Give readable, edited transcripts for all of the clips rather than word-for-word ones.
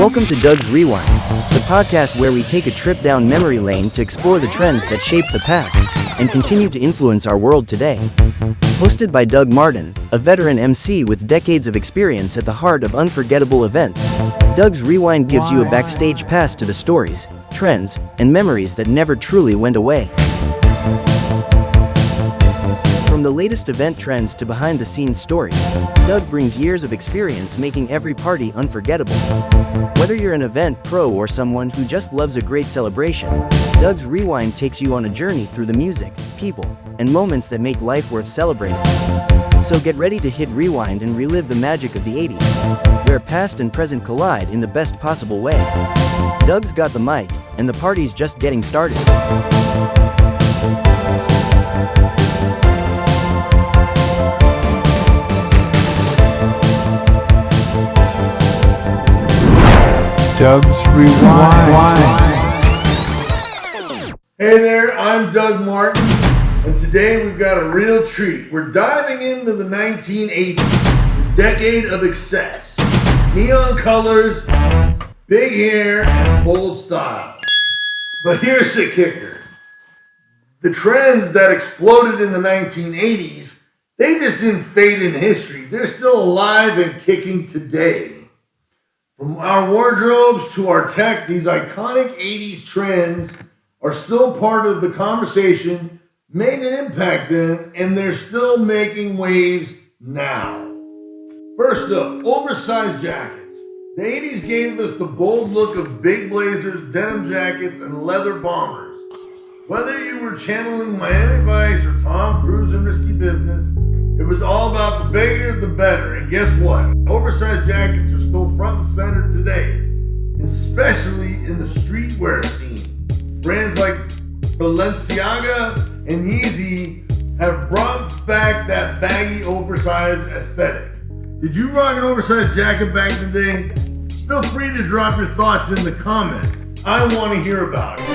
Welcome to Doug's Rewind, the podcast where we take a trip down memory lane to explore the trends that shaped the past and continue to influence our world today. Hosted by Doug Martin, a veteran MC with decades of experience at the heart of unforgettable events, Doug's Rewind gives you a backstage pass to the stories, trends, and memories that never truly went away. From the latest event trends to behind-the-scenes stories, Doug brings years of experience making every party unforgettable. Whether you're an event pro or someone who just loves a great celebration, Doug's Rewind takes you on a journey through the music, people, and moments that make life worth celebrating. So get ready to hit rewind and relive the magic of the 80s, where past and present collide in the best possible way. Doug's got the mic, and the party's just getting started. Doug's Rewind. Hey there, I'm Doug Martin, and today we've got a real treat. We're diving into the 1980s, the decade of excess. Neon colors, big hair, and bold style. But here's the kicker. The trends that exploded in the 1980s, they just didn't fade in history. They're still alive and kicking today. From our wardrobes to our tech, these iconic 80s trends are still part of the conversation, made an impact then, and they're still making waves now. First up, oversized jackets. The 80s gave us the bold look of big blazers, denim jackets, and leather bombers. Whether you were channeling Miami Vice or Tom Cruise in Risky Business, it was all about the bigger the better, and guess what? Oversized jackets are still front and center today, especially in the streetwear scene. Brands like Balenciaga and Yeezy have brought back that baggy, oversized aesthetic. Did you rock an oversized jacket back in the day? Feel free to drop your thoughts in the comments. I want to hear about it.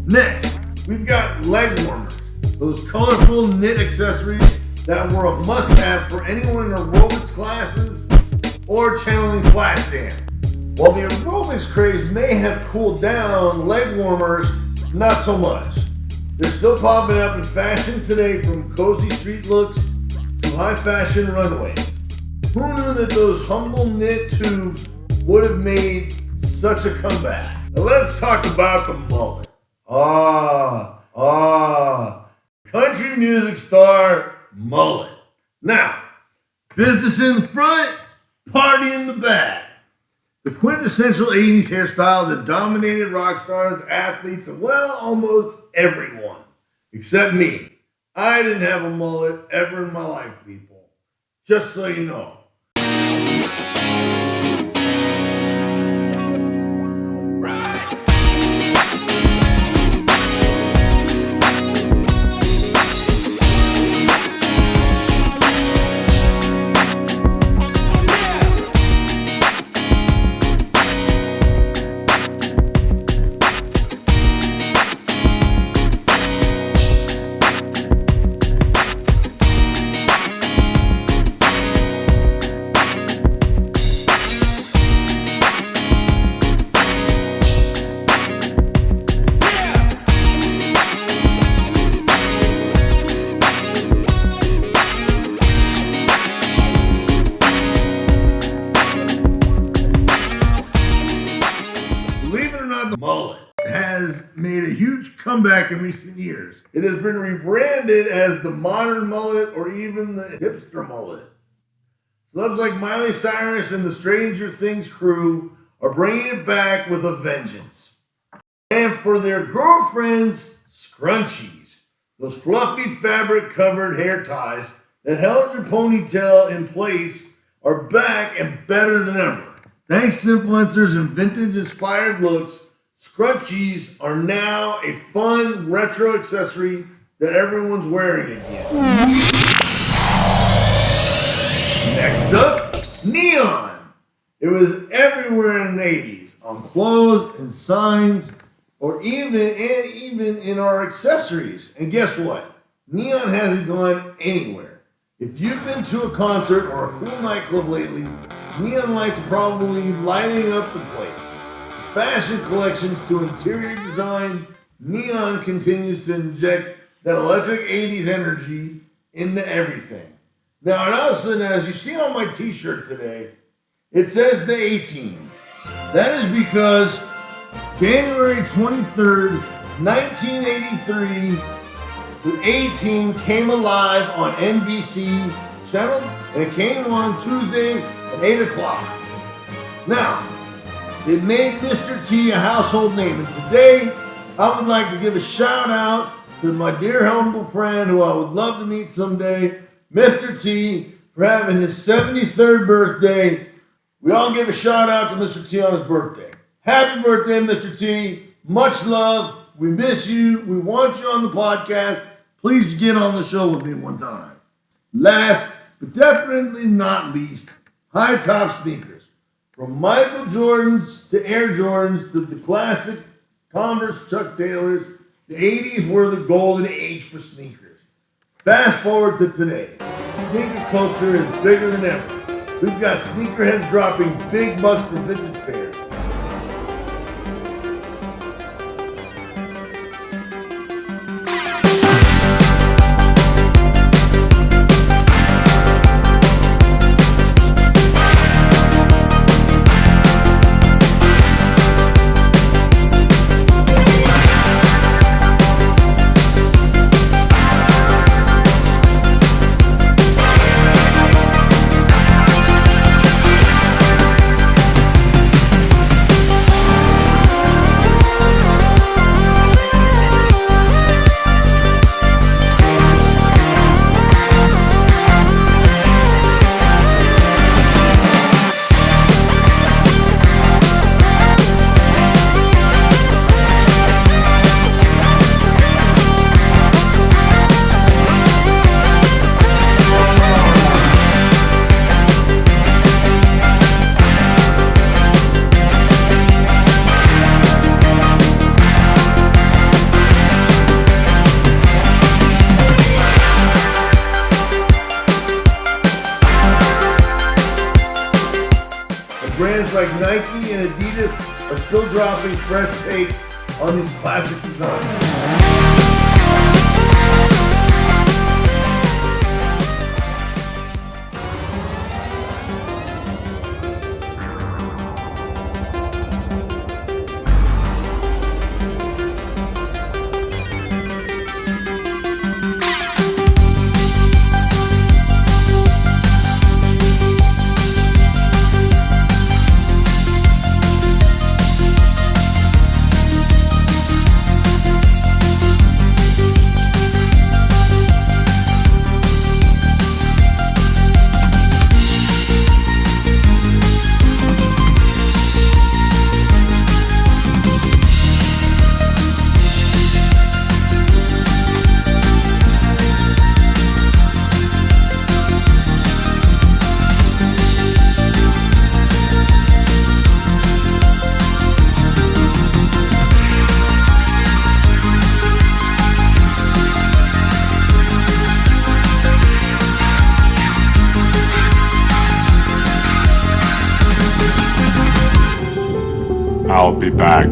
Next, we've got leg warmers, those colorful knit accessories that were a must-have for anyone in aerobics classes or channeling flash dance. While the aerobics craze may have cooled down, leg warmers, not so much. They're still popping up in fashion today, from cozy street looks to high-fashion runways. Who knew that those humble knit tubes would have made such a comeback? Now let's talk about the mullet. Country music star mullet. Now, business in the front, party in the back. The quintessential 80s hairstyle that dominated rock stars, athletes, and well, almost everyone. Except me. I didn't have a mullet ever in my life, people. Just so you know. The mullet has made a huge comeback in recent years. It has been rebranded as the modern mullet or even the hipster mullet. Celebs like Miley Cyrus and the Stranger Things crew are bringing it back with a vengeance. And for their girlfriends, scrunchies, those fluffy fabric-covered hair ties that held your ponytail in place, are back and better than ever. Thanks to influencers and vintage-inspired looks, scrunchies are now a fun retro accessory that everyone's wearing again. Next up, neon. It was everywhere in the 80s, on clothes and signs, or even in our accessories. And guess what? Neon hasn't gone anywhere. If you've been to a concert or a cool nightclub lately, neon lights are probably lighting up the place. Fashion collections to interior design, neon continues to inject that electric 80s energy into everything. Now, and also, as you see on my t-shirt today, it says the 18. That is because January 23rd, 1983, the A-Team came alive on NBC channel, and it came on Tuesdays at 8 o'clock. Now, it made Mr. T a household name, and today I would like to give a shout out to my dear humble friend who I would love to meet someday, Mr. T, for having his 73rd birthday. We all give a shout out to Mr. T on his birthday. Happy birthday, Mr. T. Much love. We miss you. We want you on the podcast. Please get on the show with me one time. Last, but definitely not least, high top sneakers. From Michael Jordans to Air Jordans to the classic Converse Chuck Taylors, the 80s were the golden age for sneakers. Fast forward to today. Sneaker culture is bigger than ever. We've got sneakerheads dropping big bucks for vintage pairs. Brands like Nike and Adidas are still dropping fresh takes on these classic designs. I'll be back.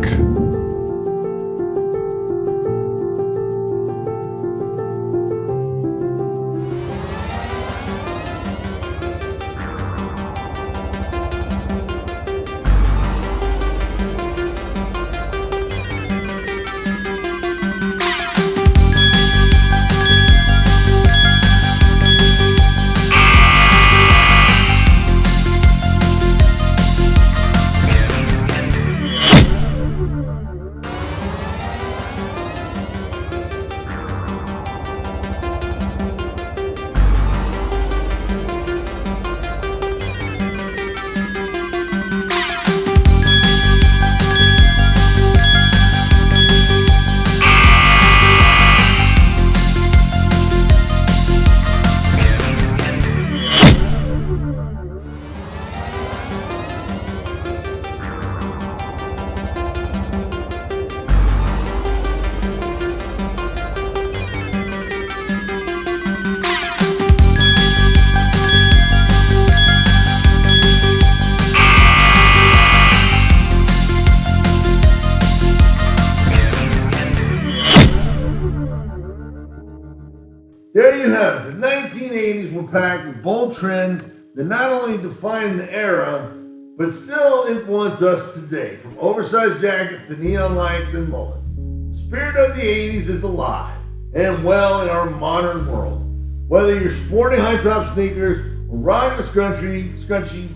There you have it. The 1980s were packed with bold trends that not only defined the era, but still influence us today, from oversized jackets to neon lights and mullets. The spirit of the 80s is alive and well in our modern world. Whether you're sporting high-top sneakers or rocking a scrunchie,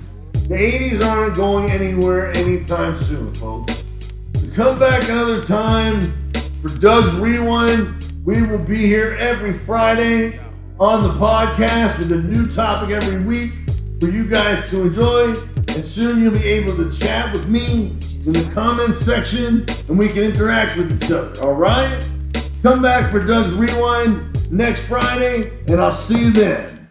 the 80s aren't going anywhere anytime soon, folks. So come back another time for Doug's Rewind. We will be here every Friday on the podcast with a new topic every week for you guys to enjoy. And soon you'll be able to chat with me in the comments section and we can interact with each other, all right? Come back for Doug's Rewind next Friday and I'll see you then.